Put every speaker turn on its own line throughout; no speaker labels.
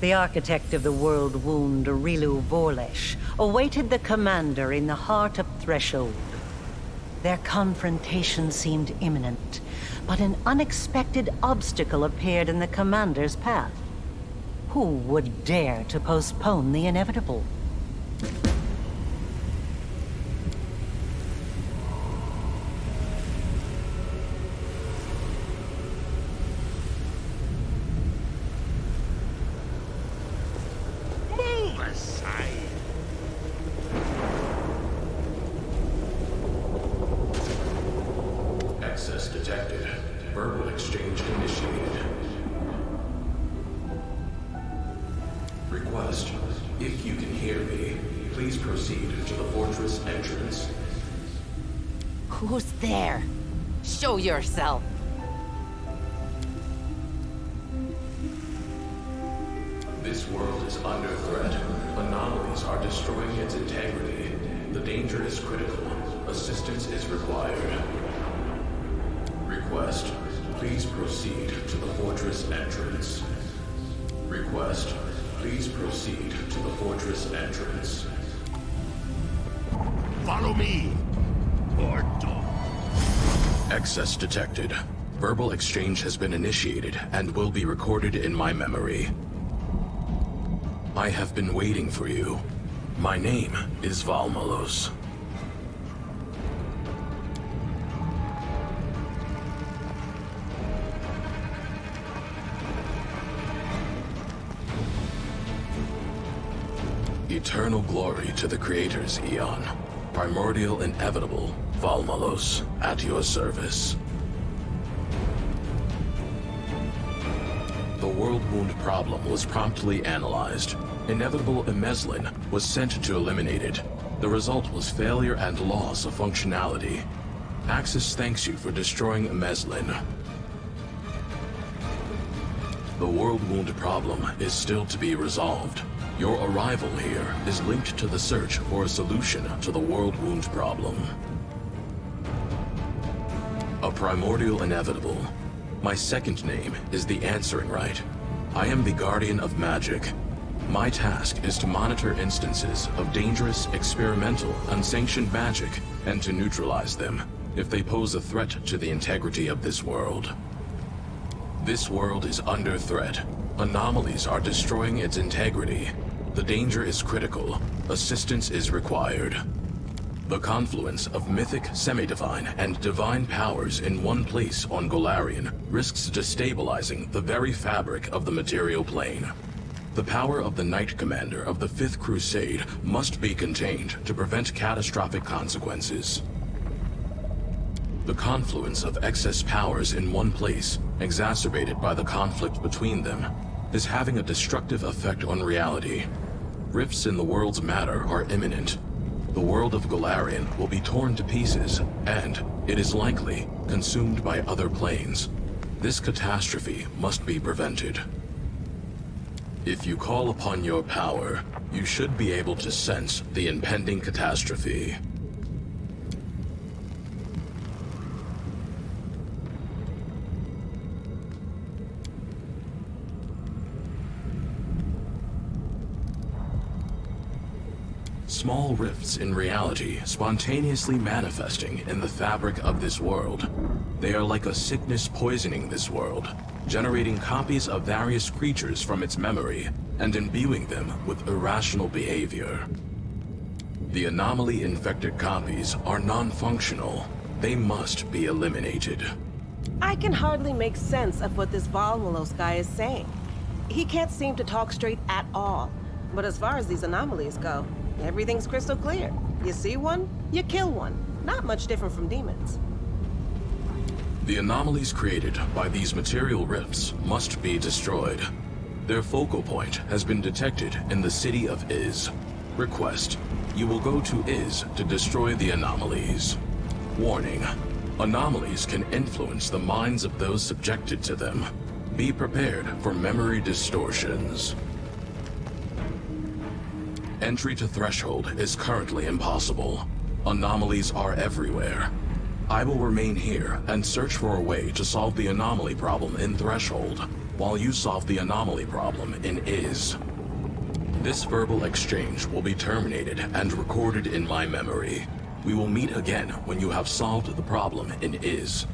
The architect of the Worldwound, Areelu, awaited the commander in the heart of Threshold. Their confrontation seemed imminent, but an unexpected obstacle appeared in the commander's path. Who would dare to postpone the inevitable?
Access detected. Verbal exchange initiated. Request. If you can hear me, please proceed to the fortress entrance.
Who's there? Show yourself.
This world is under threat. Anomalies are destroying its integrity. The danger is critical. Assistance is required. Request. Please proceed to the fortress entrance. Request. Please proceed to the fortress entrance.
Follow me, or don't.
Access detected. Verbal exchange has been initiated and will be recorded in my memory. I have been waiting for you. My name is Valmallos. Eternal glory to the Creator's Aeon. Primordial inevitable, Valmallos, at your service. The Worldwound problem was promptly analyzed. Inevitable Emeslin was sent to eliminate it. The result was failure and loss of functionality. Axis thanks you for destroying Emeslin. The Worldwound problem is still to be resolved. Your arrival here is linked to the search for a solution to the Worldwound problem. A primordial inevitable. My second name is the Answering Right. I am the Guardian of Magic. My task is to monitor instances of dangerous, experimental, unsanctioned magic and to neutralize them if they pose a threat to the integrity of this world. This world is under threat. Anomalies are destroying its integrity. The danger is critical. Assistance is required. The confluence of mythic, semi-divine, and divine powers in one place on Golarion risks destabilizing the very fabric of the material plane. The power of the Knight Commander of the Fifth Crusade must be contained to prevent catastrophic consequences. The confluence of excess powers in one place, exacerbated by the conflict between them, is having a destructive effect on reality. Rifts in the world's matter are imminent. The world of Golarion will be torn to pieces, and, it is likely, consumed by other planes. This catastrophe must be prevented. If you call upon your power, you should be able to sense the impending catastrophe. Small rifts in reality spontaneously manifesting in the fabric of this world. They are like a sickness poisoning this world, generating copies of various creatures from its memory and imbuing them with irrational behavior. The anomaly-infected copies are non-functional. They must be eliminated.
I can hardly make sense of what this Valmallos guy is saying. He can't seem to talk straight at all. But as far as these anomalies go, everything's crystal clear. You see one, you kill one. Not much different from demons.
The anomalies created by these material rifts must be destroyed. Their focal point has been detected in the city of Iz. Request: you will go to Iz to destroy the anomalies. Warning: anomalies can influence the minds of those subjected to them. Be prepared for memory distortions. Entry to Threshold is currently impossible. Anomalies are everywhere. I will remain here and search for a way to solve the anomaly problem in Threshold. while you solve the anomaly problem in Is. This verbal exchange will be terminated and recorded in my memory. We will meet again when you have solved the problem in Is.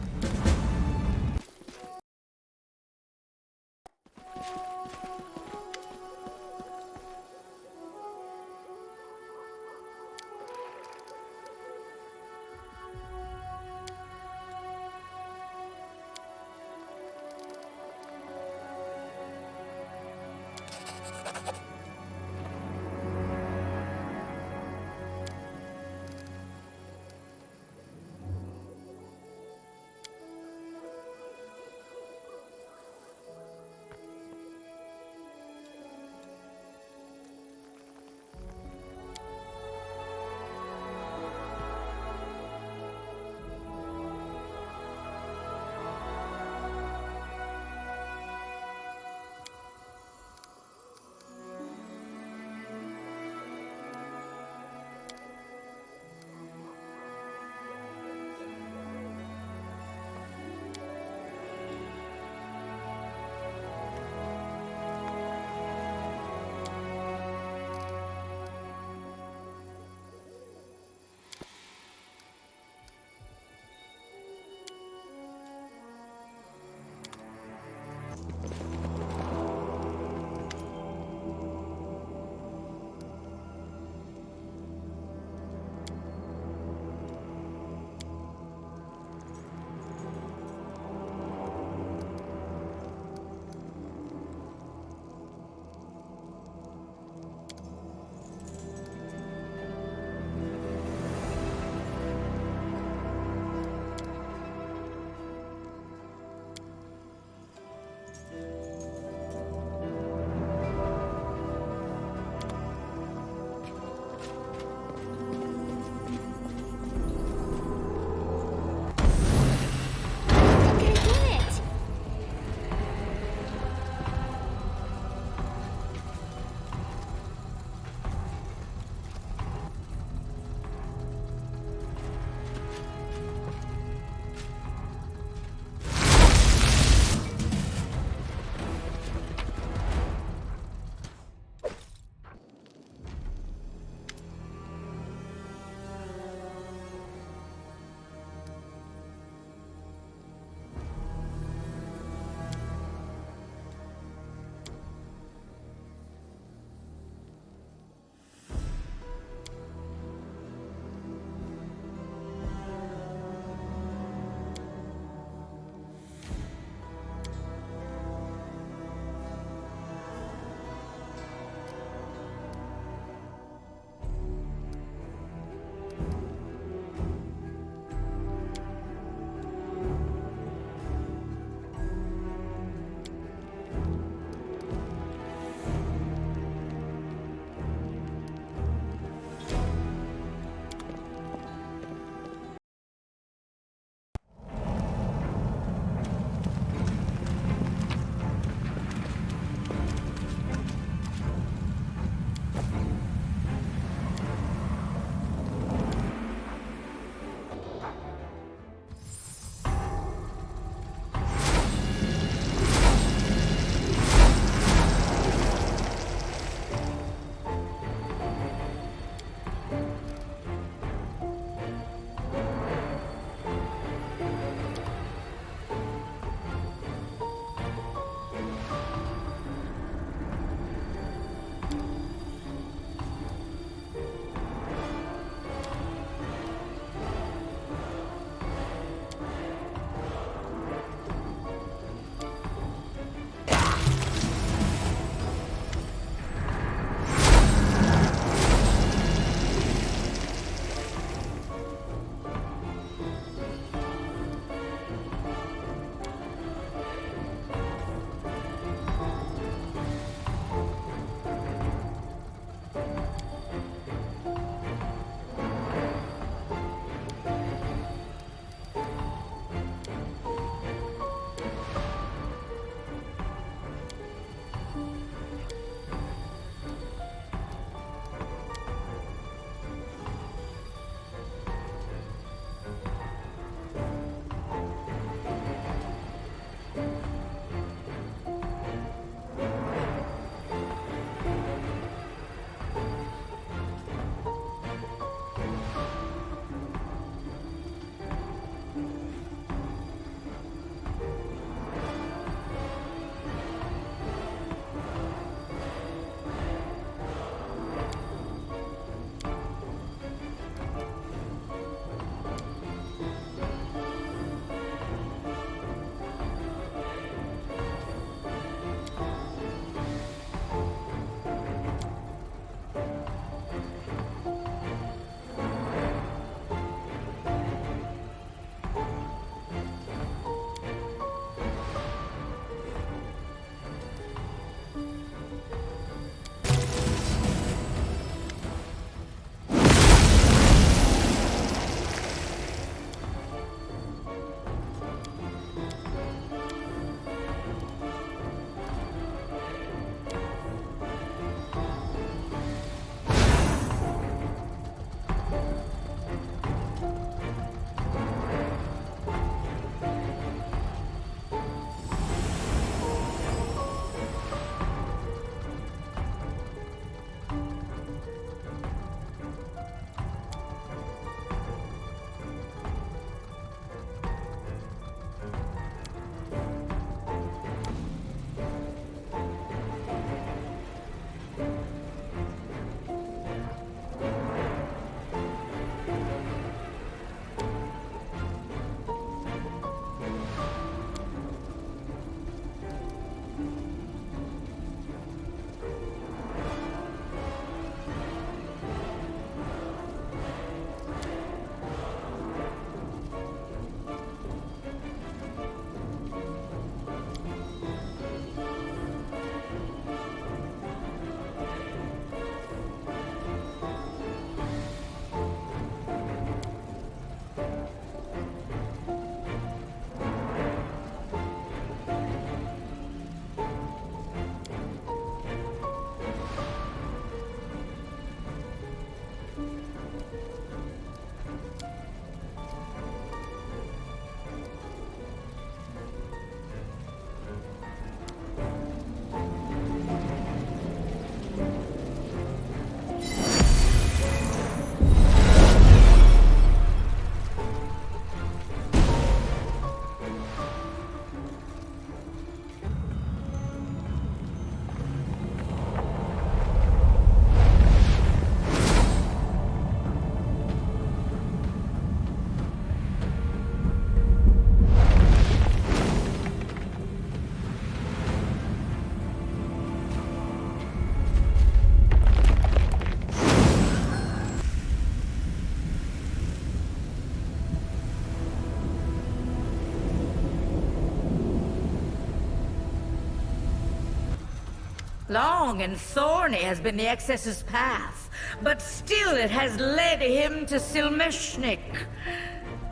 Long and thorny has been the Excess's path, but still it has led him to Silmeshnik.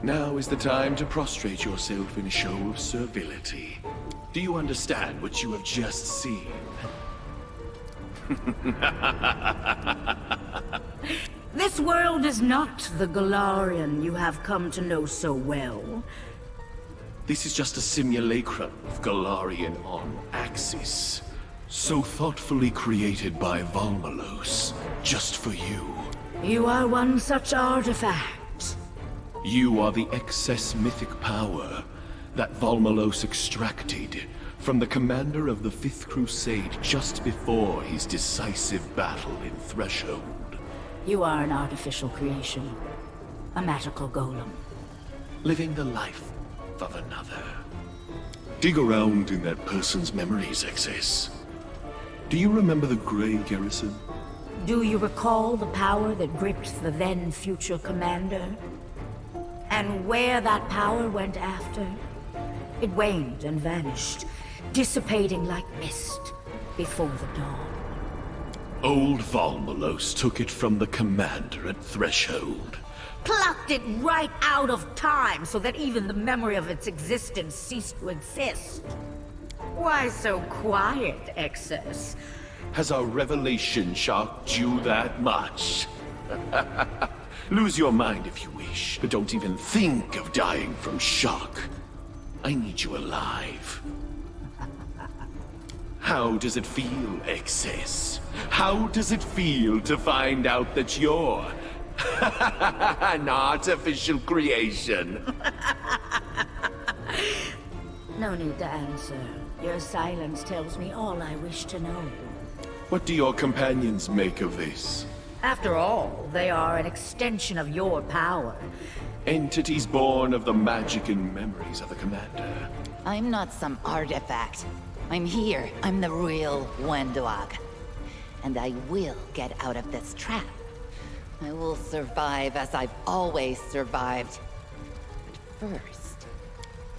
Now is the time to prostrate yourself in a show of servility. Do you understand what you have just seen?
This world is not the Galarian you have come to know so well.
This is just a simulacrum of Galarian on Axis. So thoughtfully created by Valmallos, just for you.
You are one such artifact.
You are the excess mythic power that Valmallos extracted from the commander of the Fifth Crusade just before his decisive battle in Threshold.
You are an artificial creation. A magical golem.
Living the life of another. Dig around in that person's memories, Excess. Do you remember the Grey Garrison?
Do you recall the power that gripped the then future commander? And where that power went after? It waned and vanished, dissipating like mist before the dawn.
Old Valmallos took it from the commander at Threshold.
Plucked it right out of time so that even the memory of its existence ceased to exist. Why so quiet, Excess?
Has our revelation shocked you that much? Lose your mind if you wish, but don't even think of dying from shock. I need you alive. How does it feel, Excess? How does it feel to find out that you're an artificial creation?
No need to answer. Your silence tells me all I wish to know.
What do your companions make of this?
After all, they are an extension of your power.
Entities born of the magic and memories of the commander.
I'm not some artifact. I'm here. I'm the real Wendoag. And I will get out of this trap. I will survive as I've always survived. But first,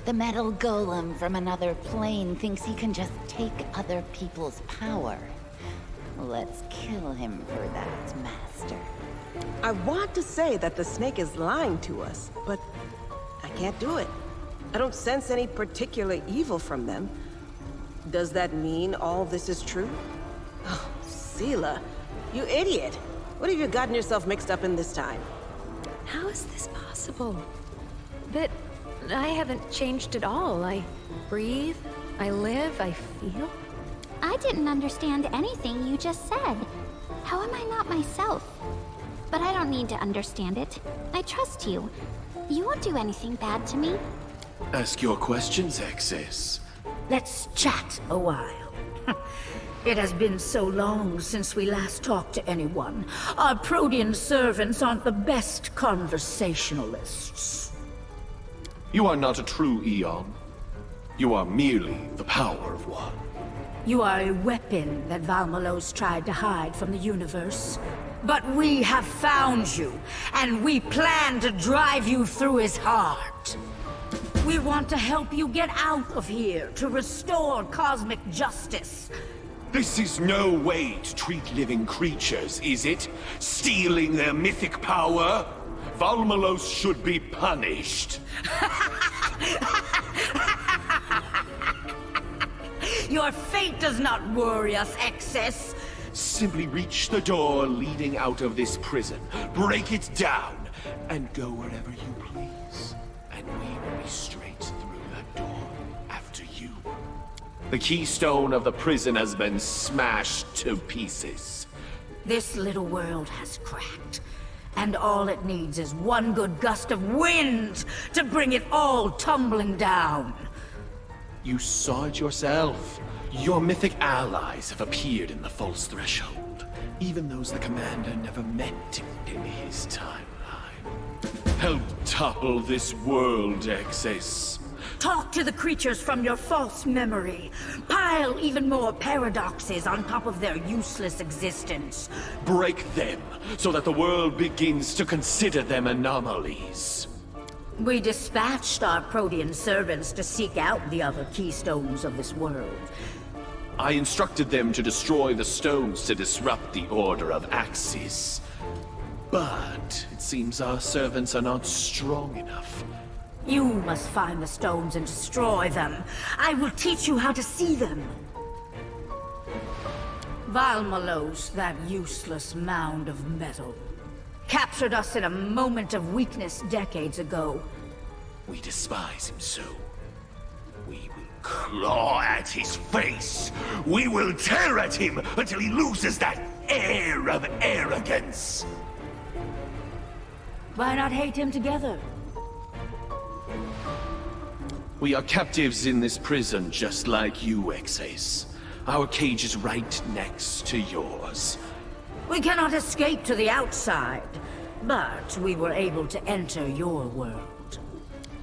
the metal golem from another plane thinks he can just take other people's power. Let's kill him for that, Master.
I want to say that the snake is lying to us, but I can't do it. I don't sense any particular evil from them. Does that mean all this is true? Oh, Seela, you idiot. What have you gotten yourself mixed up in this time?
How is this possible? But I haven't changed at all. I breathe, I live, I feel.
I didn't understand anything you just said. How am I not myself? But I don't need to understand it. I trust you. You won't do anything bad to me.
Ask your questions, Excess.
Let's chat a while. It has been so long since we last talked to anyone. Our Protean servants aren't the best conversationalists.
You are not a true Aeon. You are merely the power of one.
You are a weapon that Valmallos tried to hide from the universe. But we have found you, and we plan to drive you through his heart. We want to help you get out of here, to restore cosmic justice.
This is no way to treat living creatures, is it? Stealing their mythic power? Valmallos should be punished.
Your fate does not worry us, Excess.
Simply reach the door leading out of this prison, break it down, and go wherever you please. And we will be straight through that door after you. The keystone of the prison has been smashed to pieces.
This little world has cracked, and all it needs is one good gust of wind to bring it all tumbling down.
You saw it yourself. Your mythic allies have appeared in the false threshold, even those the commander never met in his timeline. Help topple this world, Excess.
Talk to the creatures from your false memory. Pile even more paradoxes on top of their useless existence.
Break them, so that the world begins to consider them anomalies.
We dispatched our Protean servants to seek out the other keystones of this world.
I instructed them to destroy the stones to disrupt the Order of Axis. But it seems our servants are not strong enough.
You must find the stones and destroy them. I will teach you how to see them. Valmallos, that useless mound of metal, captured us in a moment of weakness decades ago.
We despise him so. We will claw at his face. We will tear at him until he loses that air of arrogance.
Why not hate him together?
We are captives in this prison just like you, Exes. Our cage is right next to yours.
We cannot escape to the outside, but we were able to enter your world.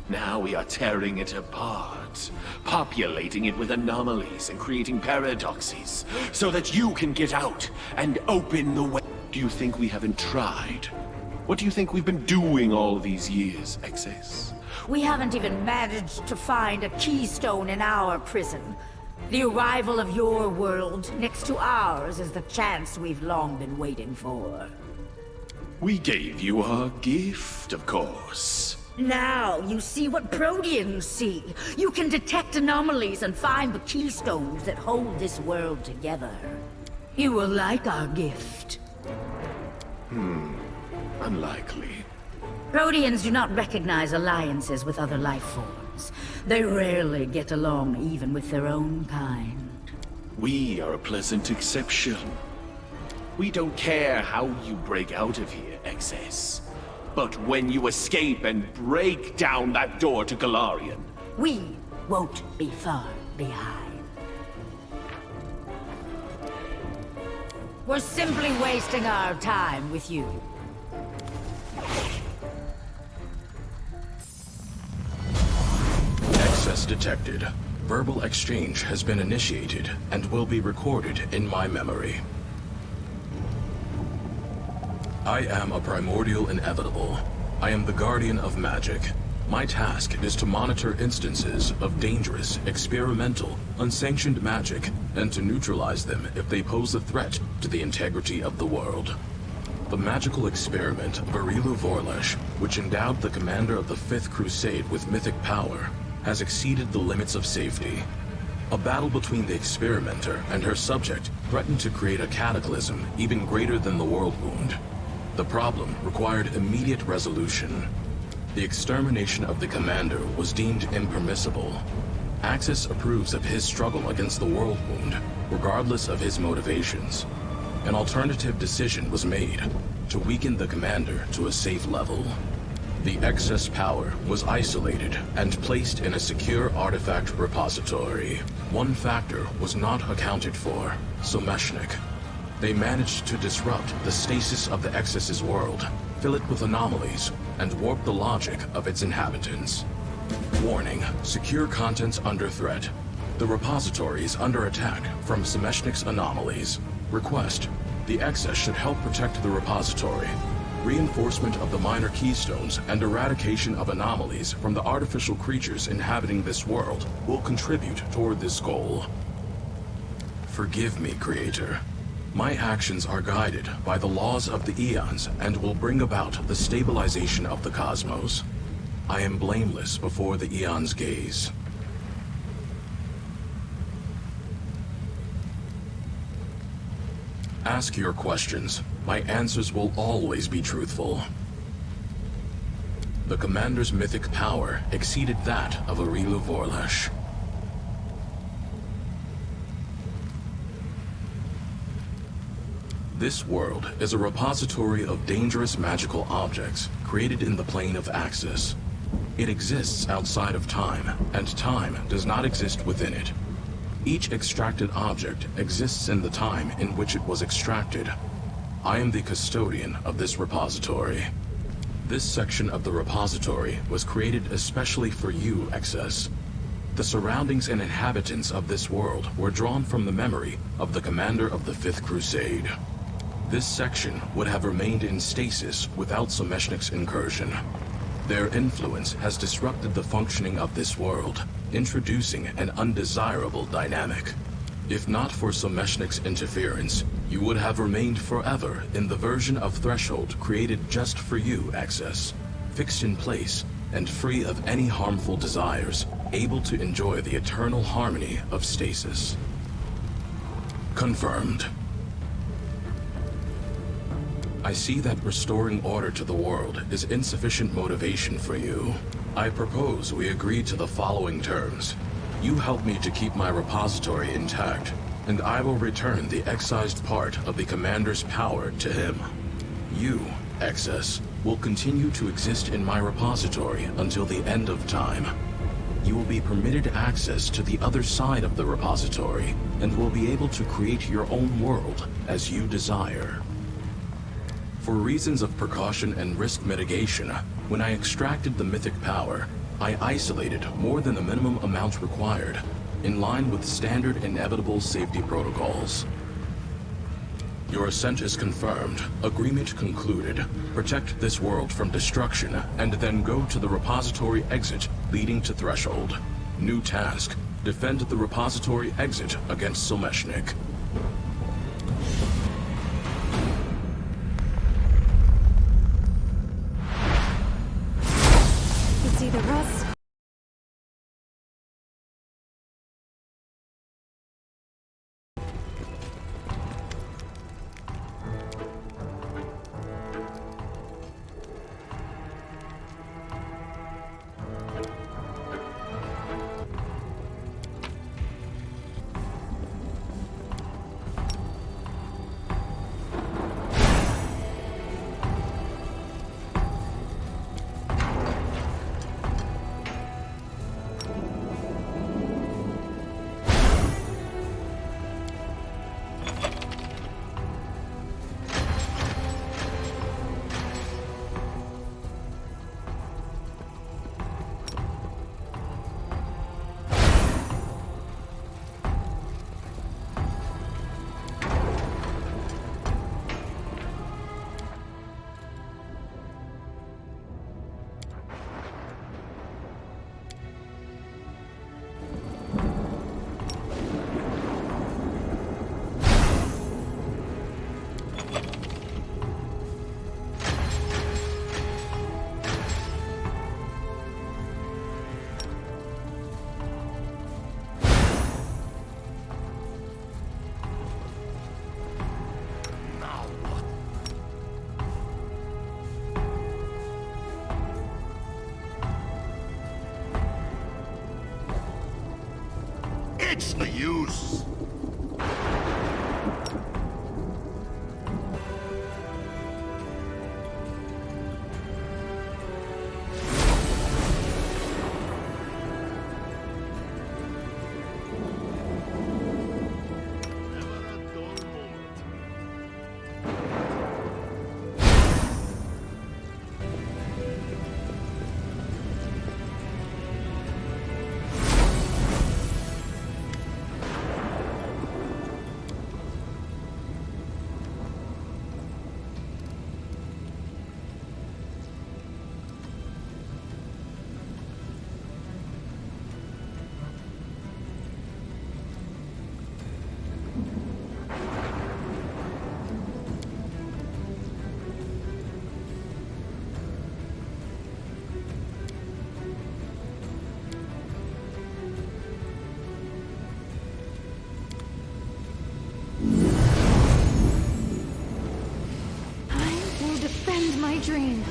Now we are tearing it apart, populating it with anomalies and creating paradoxes, so that you can get out and open the way. Do you think we haven't tried? What do you think we've been doing all these years, Exes?
We haven't even managed to find a keystone in our prison. The arrival of your world next to ours is the chance we've long been waiting for.
We gave you our gift, of course.
Now you see what Proteans see. You can detect anomalies and find the keystones that hold this world together. You will like our gift.
Unlikely.
Proteans do not recognize alliances with other life forms. They rarely get along even with their own kind.
We are a pleasant exception. We don't care how you break out of here, Exes. But when you escape and break down that door to Galarian,
We won't be far behind. We're simply wasting our time with you.
Access detected. Verbal exchange has been initiated and will be recorded in my memory. I am a primordial inevitable. I am the guardian of magic. My task is to monitor instances of dangerous, experimental, unsanctioned magic, and to neutralize them if they pose a threat to the integrity of the world. The magical experiment of Areelu, which endowed the commander of the Fifth Crusade with mythic power, has exceeded the limits of safety. A battle between the experimenter and her subject threatened to create a cataclysm even greater than the Worldwound. The problem required immediate resolution. The extermination of the commander was deemed impermissible. Axis approves of his struggle against the Worldwound, regardless of his motivations. An alternative decision was made to weaken the commander to a safe level. The excess power was isolated and placed in a secure artifact repository. One factor was not accounted for: Someshnik. They managed to disrupt the stasis of the Excess's world, fill it with anomalies, and warp the logic of its inhabitants. Warning: secure contents under threat. The repository is under attack from Someshnik's anomalies. Request: the Excess should help protect the repository. Reinforcement of the minor keystones and eradication of anomalies from the artificial creatures inhabiting this world will contribute toward this goal. Forgive me, Creator. My actions are guided by the laws of the Eons and will bring about the stabilization of the cosmos. I am blameless before the Eon's gaze. Ask your questions. My answers will always be truthful. The commander's mythic power exceeded that of Areelu. This world is a repository of dangerous magical objects created in the plane of Axis. It exists outside of time, and time does not exist within it. Each extracted object exists in the time in which it was extracted. I am the custodian of this repository. This section of the repository was created especially for you, Excess. The surroundings and inhabitants of this world were drawn from the memory of the commander of the Fifth Crusade. This section would have remained in stasis without Someshnik's incursion. Their influence has disrupted the functioning of this world, introducing an undesirable dynamic. If not for Someshnik's interference, you would have remained forever in the version of Threshold created just for you, Access. Fixed in place, and free of any harmful desires, able to enjoy the eternal harmony of stasis. Confirmed. I see that restoring order to the world is insufficient motivation for you. I propose we agree to the following terms. You help me to keep my repository intact, and I will return the excised part of the Commander's power to him. You, Excess, will continue to exist in my repository until the end of time. You will be permitted access to the other side of the repository, and will be able to create your own world as you desire. For reasons of precaution and risk mitigation, when I extracted the Mythic power, I isolated more than the minimum amount required, in line with standard inevitable safety protocols. Your ascent is confirmed, agreement concluded. Protect this world from destruction, and then go to the repository exit leading to Threshold. New task, defend the repository exit against Someshnik.
It's either us.
It's the use!
Defend my dream.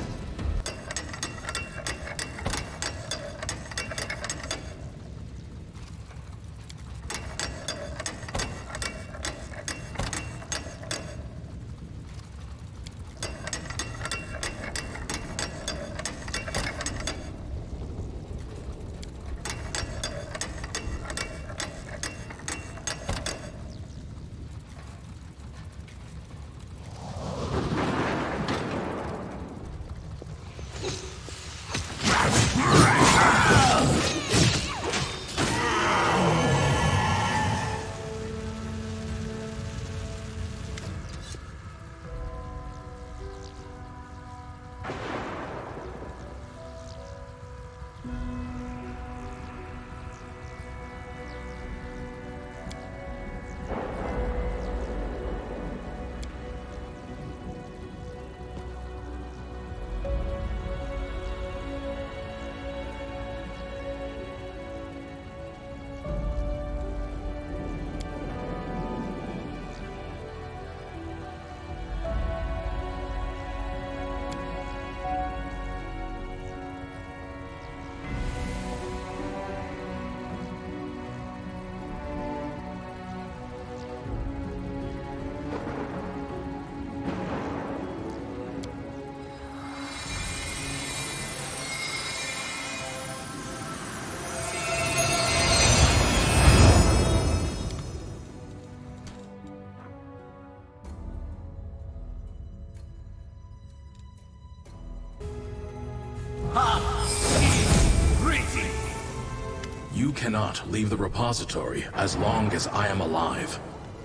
You cannot leave the repository as long as I am alive.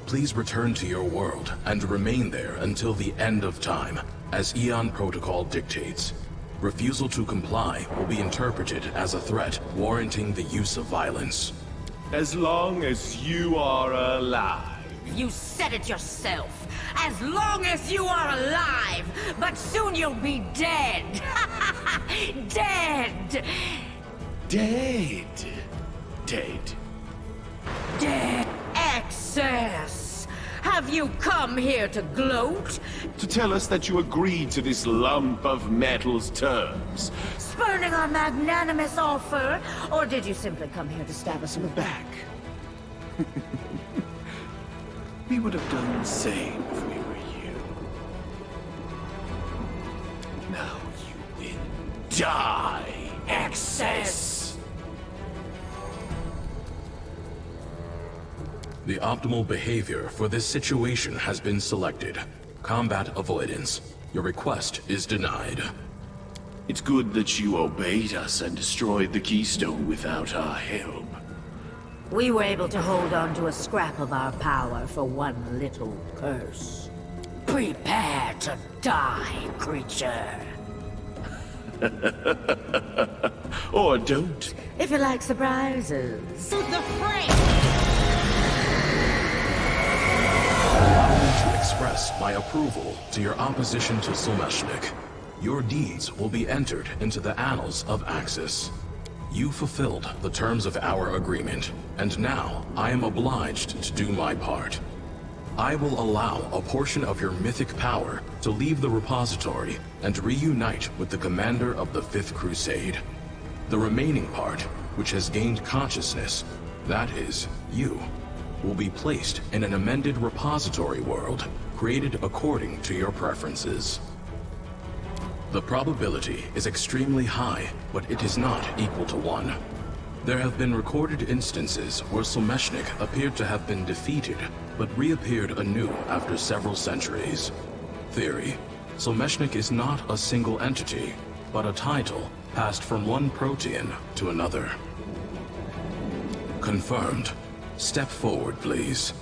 Please return to your world and remain there until the end of time, as Aeon protocol dictates. Refusal to comply will be interpreted as a threat warranting the use of violence.
As long as you are alive.
You said it yourself. As long as you are alive, but soon you'll be dead. Dead.
Dead. Dead.
Dead. Excess. Have you come here to gloat?
To tell us that you agreed to this lump of metal's terms.
Spurning our magnanimous offer? Or did you simply come here to stab us in the back?
We would have done the same if we were you. Now you will die, Excess!
The optimal behavior for this situation has been selected. Combat avoidance. Your request is denied.
It's good that you obeyed us and destroyed the Keystone without our help.
We were able to hold on to a scrap of our power for one little curse. Prepare to die, creature.
Or don't.
If you like surprises.
The fray!
Allow me to express my approval to your opposition to Solmeshnik. Your deeds will be entered into the annals of Axis. You fulfilled the terms of our agreement, and now I am obliged to do my part. I will allow a portion of your mythic power to leave the repository and reunite with the commander of the Fifth Crusade. The remaining part, which has gained consciousness, that is, you, will be placed in an amended repository world created according to your preferences. The probability is extremely high, but it is not equal to 1. There have been recorded instances where Solmeshnik appeared to have been defeated, but reappeared anew after several centuries. Theory: Solmeshnik is not a single entity, but a title passed from one Protean to another. Confirmed. Step forward, please.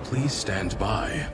Please stand by.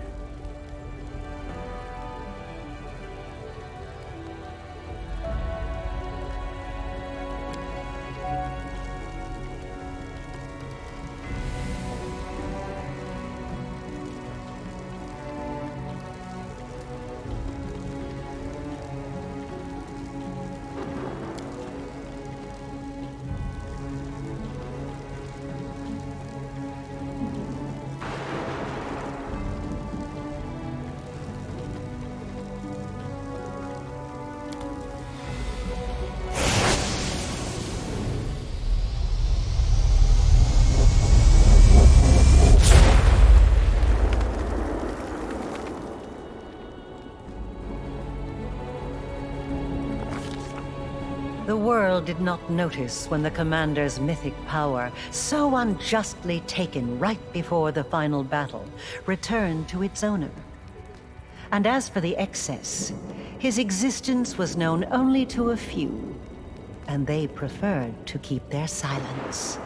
The world did not notice when the commander's mythic power, so unjustly taken right before the final battle, returned to its owner. And as for the excess, his existence was known only to a few, and they preferred to keep their silence.